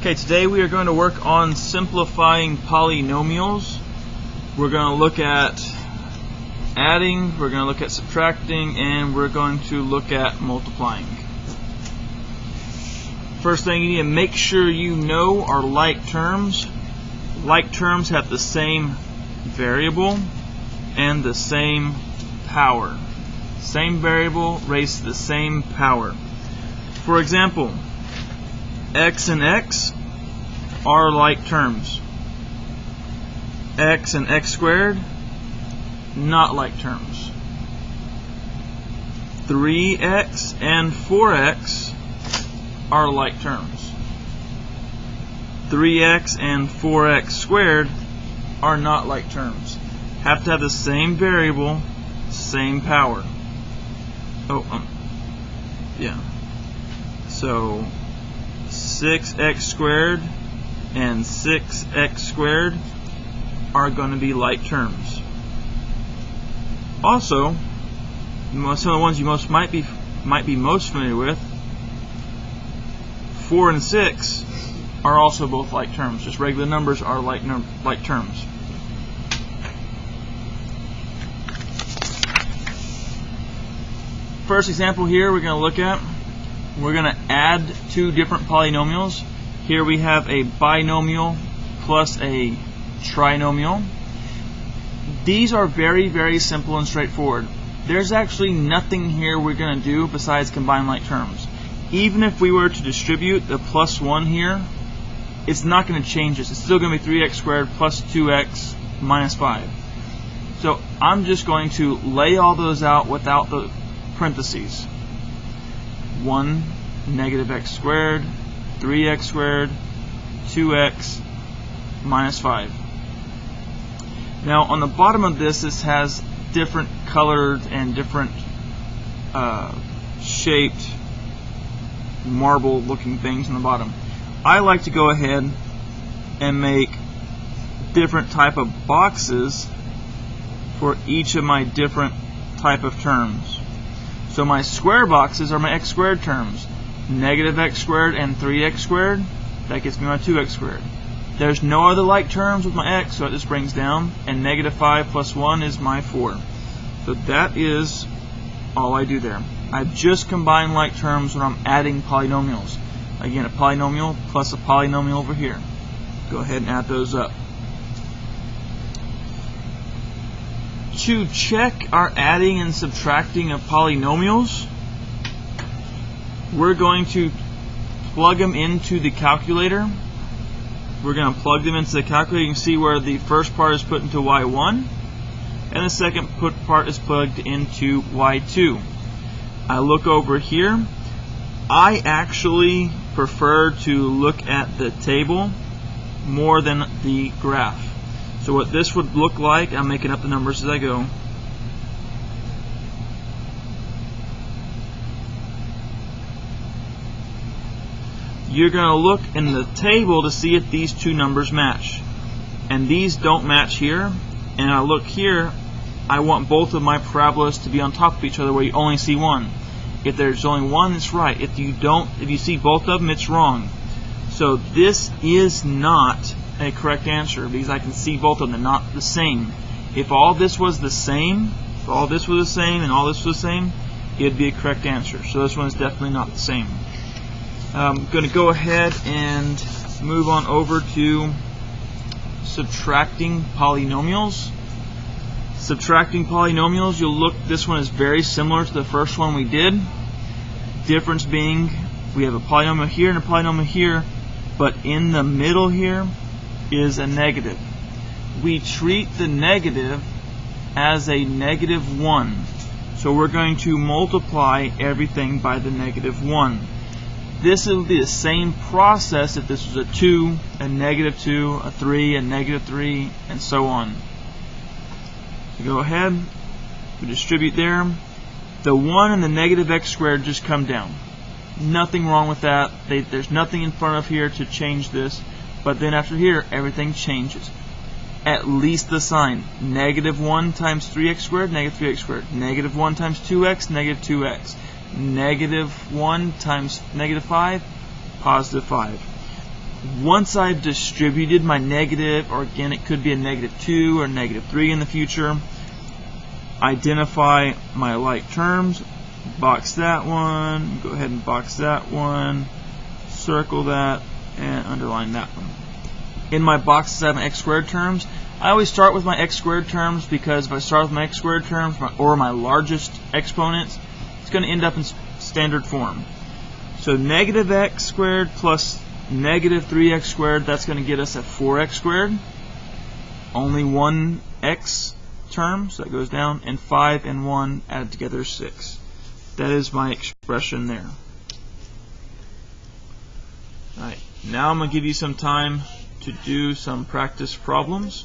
Okay, today we are going to work on simplifying polynomials. We're going to look at adding, we're going to look at subtracting, and we're going to look at multiplying. First thing you need to make sure you know are like terms. Like terms have the same variable and the same power. Same variable raised to the same power. For example, x and x are like terms. X and x squared, not like terms. 3x and 4x are like terms. 3x and 4x squared are not like terms. Have to have the same variable, same power. So 6x squared and 6x squared are going to be like terms. Also, some of the ones you might be most familiar with, 4 and 6 are also both like terms. Just regular numbers are like terms. First example here we're going to look at, we're going to add two different polynomials. Here we have a binomial plus a trinomial. These are very, very simple and straightforward. There's actually nothing here we're going to do besides combine like terms. Even if we were to distribute the plus 1 here, it's not going to change this. It's still going to be 3x squared plus 2x minus 5. So I'm just going to lay all those out without the parentheses. 1 negative x squared, 3x squared, 2x minus 5. Now on the bottom of this has different colored and different shaped marble looking things on the bottom. I like to go ahead and make different type of boxes for each of my different type of terms. So my square boxes are my x squared terms. Negative x squared and 3x squared, that gets me my 2x squared. There's no other like terms with my x, so it just brings down, and negative 5 plus 1 is my 4. So that is all I do there. I've just combined like terms when I'm adding polynomials. Again, a polynomial plus a polynomial over here. Go ahead and add those up. To check our adding and subtracting of polynomials, we're going to plug them into the calculator. We're going to plug them into the calculator. You can see where the first part is put into y1 and the second part is plugged into y2. I look over here. I actually prefer to look at the table more than the graph. So what this would look like, I'm making up the numbers as I go. You're going to look in the table to see if these two numbers match. And these don't match here. And I look here, I want both of my parabolas to be on top of each other where you only see one. If there's only one, it's right. If you see both of them, it's wrong. So this is not a correct answer because I can see both of them, not the same. If all this was the same, and all this was the same, it'd be a correct answer. So this one is definitely not the same. I'm going to go ahead and move on over to subtracting polynomials. Subtracting polynomials, you'll look, this one is very similar to the first one we did. Difference being we have a polynomial here and a polynomial here, but in the middle here is a negative. We treat the negative as a negative 1. So we're going to multiply everything by the negative 1. This will be the same process if this was a 2, a negative 2, a 3, a negative 3, and so on. So go ahead, we distribute there. The 1 and the negative x squared just come down. Nothing wrong with that. There's nothing in front of here to change this. But then after here, everything changes. At least the sign. Negative 1 times 3x squared, negative 3x squared. Negative 1 times 2x, negative 2x. Negative 1 times negative 5, positive 5. once I've distributed my negative, or again it could be a -2 or -3 in the future, identify my like terms, box that one, go ahead and box that one, circle that, and underline that one. In my boxes I have my x squared terms. I always start with my x squared terms because if I start with my x squared terms or my largest exponents, it's going to end up in standard form. So negative x squared plus negative 3x squared, that's going to get us at 4x squared. Only one x term, so that goes down, and 5 and 1 added together is 6. That is my expression there. Alright, now I'm going to give you some time to do some practice problems.